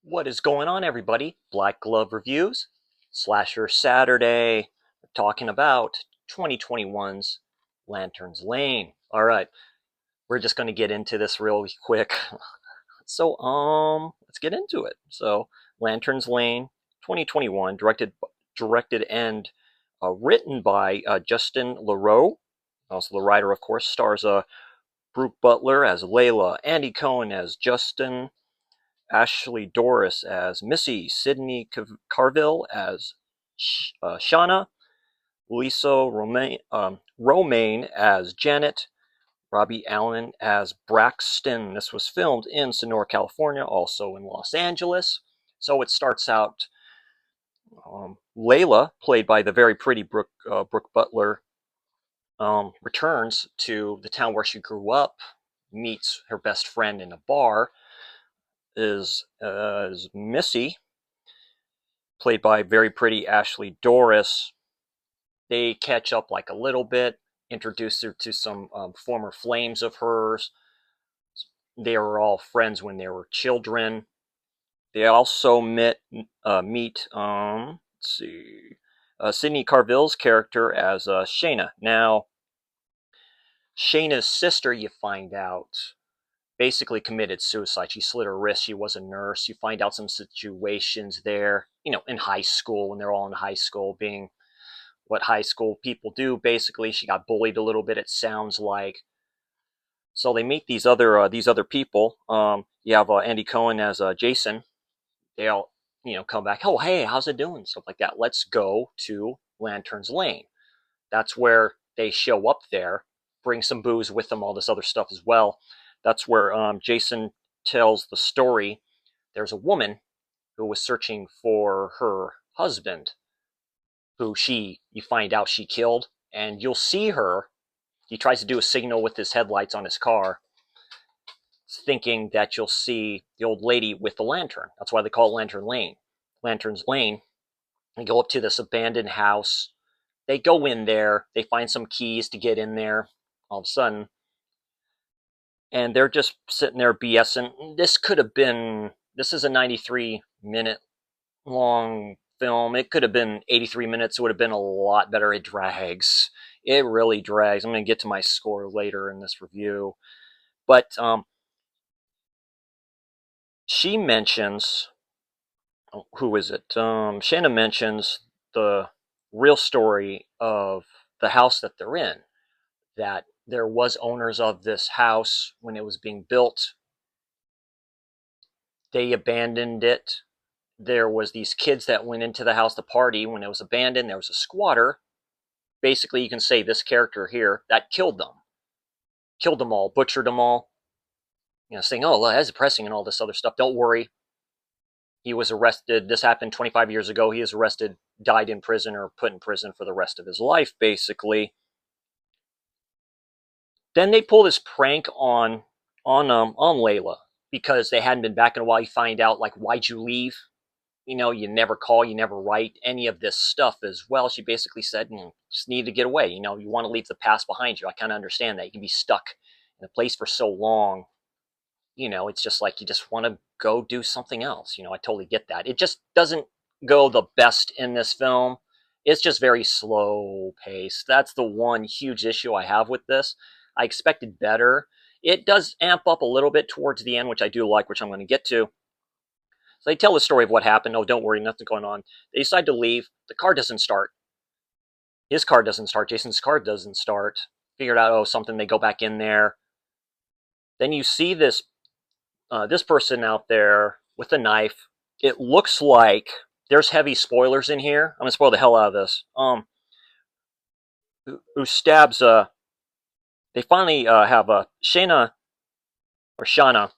What is going on, everybody? Black Glove Reviews, Slasher Saturday. We're talking about 2021's Lanterns Lane. All right, we're just going to get into this real quick. Let's get into it. So, Lanterns Lane, 2021, directed and written by Justin LaRoe. Also, the writer, of course, stars Brooke Butler as Layla, Andy Cohen as Justin, Ashley Doris as Missy, Sydney Carville as Shauna, Lisa Romaine as Janet, Robbie Allen as Braxton. This was filmed in Sonora, California, also in Los Angeles. So it starts out, Layla, played by the very pretty Brooke Butler, returns to the town where she grew up, meets her best friend in a bar, is Missy, played by very pretty Ashley Doris. They catch up like a little bit, introduce her to some former flames of hers. They were all friends when they were children. They also meet Sydney Carville's character as Shayna. Now, Shayna's sister, you find out, basically committed suicide. She slit her wrist. She was a nurse. You find out some situations there, in high school, when they're all in high school, being what high school people do. Basically, she got bullied a little bit, it sounds like. So they meet these other people. You have Andy Cohen as Jason. They all, come back. Oh, hey, how's it doing? Stuff like that. Let's go to Lanterns Lane. That's where they show up there, bring some booze with them, all this other stuff as well. That's where Jason tells the story. There's a woman who was searching for her husband, who you find out she killed, and you'll see her. He tries to do a signal with his headlights on his car, thinking that you'll see the old lady with the lantern. That's why they call it Lanterns Lane. They go up to this abandoned house. They go in there. They find some keys to get in there. All of a sudden, and they're just sitting there BSing. This is a 93-minute long film. It could have been 83 minutes. It would have been a lot better. It drags. It really drags. I'm going to get to my score later in this review. But she mentions, who is it? Shanna mentions the real story of the house that they're in, that there was owners of this house when it was being built. They abandoned it. There was these kids that went into the house to party when it was abandoned. There was a squatter. Basically, you can say this character here that killed them all, butchered them all. Saying, "Oh, well, that's depressing," and all this other stuff. Don't worry. He was arrested. This happened 25 years ago. He was arrested, died in prison, or put in prison for the rest of his life, basically. Then they pull this prank on Layla because they hadn't been back in a while. You find out, like, why'd you leave? You never call, you never write, any of this stuff as well. She basically said, just need to get away. You want to leave the past behind you. I kind of understand that. You can be stuck in a place for so long. It's just like you just want to go do something else. I totally get that. It just doesn't go the best in this film. It's just very slow paced. That's the one huge issue I have with this. I expected better. It does amp up a little bit towards the end, which I do like, which I'm going to get to. So they tell the story of what happened. Oh, don't worry, nothing's going on. They decide to leave. The car doesn't start. His car doesn't start. Jason's car doesn't start. Figured out, something. They go back in there. Then you see this person out there with a knife. It looks like there's heavy spoilers in here. I'm gonna spoil the hell out of this. Who stabs? They finally have Shayna or Shauna.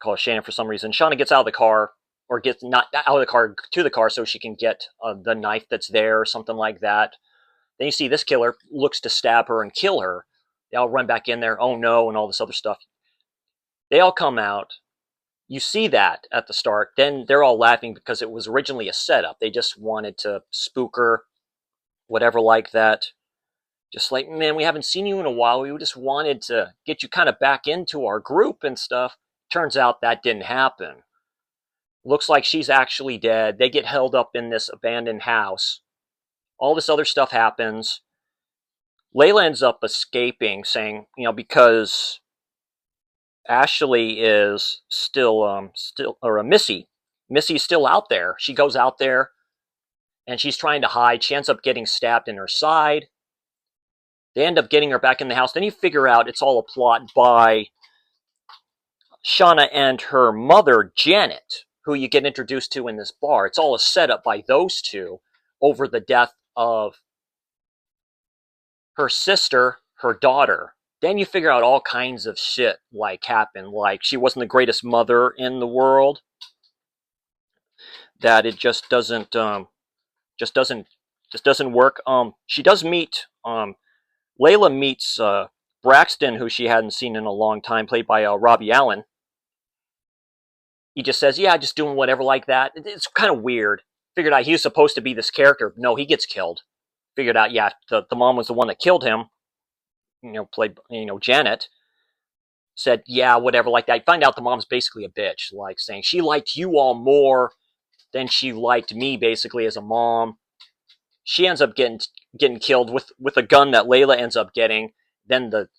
Call her Shayna for some reason. Shauna gets out of the car, or gets not out of the car to the car so she can get the knife that's there or something like that. Then you see this killer looks to stab her and kill her. They all run back in there. Oh no, and all this other stuff. They all come out. You see that at the start. Then they're all laughing because it was originally a setup. They just wanted to spook her, whatever like that. Just like, man, we haven't seen you in a while. We just wanted to get you kind of back into our group and stuff. Turns out that didn't happen. Looks like she's actually dead. They get held up in this abandoned house. All this other stuff happens. Layla ends up escaping, saying, because Ashley is or Missy's still out there. She goes out there and she's trying to hide. She ends up getting stabbed in her side. They end up getting her back in the house. Then you figure out it's all a plot by Shauna and her mother, Janet, who you get introduced to in this bar. It's all a setup by those two over the death of her sister, her daughter. Then you figure out all kinds of shit happened. Like she wasn't the greatest mother in the world. That it just doesn't work. She does meet Layla meets Braxton, who she hadn't seen in a long time, played by Robbie Allen. He just says, "Yeah, just doing whatever like that." It's kind of weird. Figured out he was supposed to be this character. No, he gets killed. Figured out, yeah, the mom was the one that killed him. Played, Janet. Said, yeah, whatever like that. You find out the mom's basically a bitch, like saying she liked you all more than she liked me, basically, as a mom. She ends up getting killed with a gun that Layla ends up getting. Then the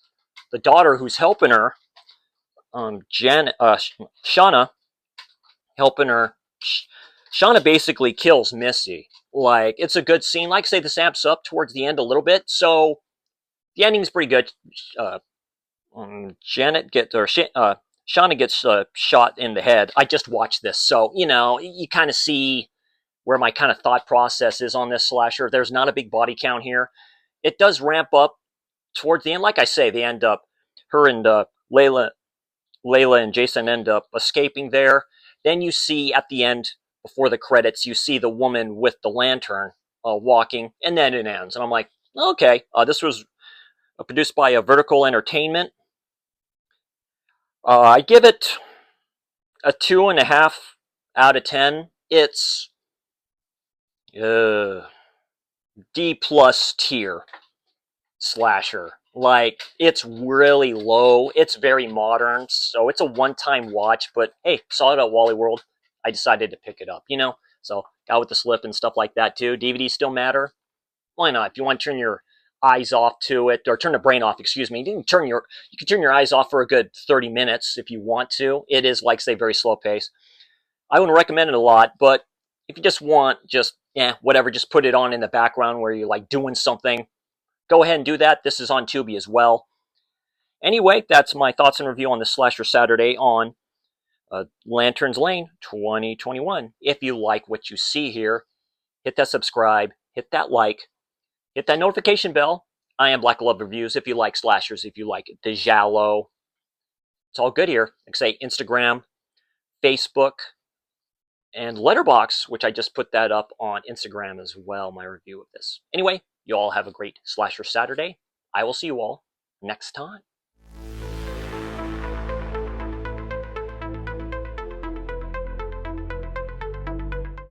daughter who's helping her, Shauna, helping her. Shauna basically kills Missy. Like, it's a good scene. Like I say, this amps up towards the end a little bit, so the ending's pretty good. Shauna gets shot in the head. I just watched this, so you kind of see where my kind of thought process is on this slasher. There's not a big body count here. It does ramp up towards the end. Like I say, they end up, her and Layla and Jason end up escaping there. Then you see at the end, before the credits, you see the woman with the lantern walking, and then it ends. And I'm like, okay, this was produced by Vertical Entertainment. I give it a 2.5 out of 10. It's D plus tier slasher. Like, it's really low. It's very modern, so it's a one-time watch. But hey, saw it at Wally World. I decided to pick it up. So got with the slip and stuff like that too. DVDs still matter. Why not? If you want to turn your eyes off to it, or turn the brain off, excuse me. You can turn your eyes off for a good 30 minutes if you want to. It is, like say, very slow pace. I wouldn't recommend it a lot, but if you just want, whatever, just put it on in the background where you're like doing something, go ahead and do that. This is on Tubi as well. Anyway, that's my thoughts and review on the Slasher Saturday on Lanterns Lane 2021. If you like what you see here, hit that subscribe, hit that like, hit that notification bell. I am Black Glove Reviews. If you like slashers, if you like the giallo, it's all good here. Like say Instagram, Facebook, and Letterboxd, which I just put that up on Instagram as well, my review of this. Anyway, you all have a great Slasher Saturday. I will see you all next time.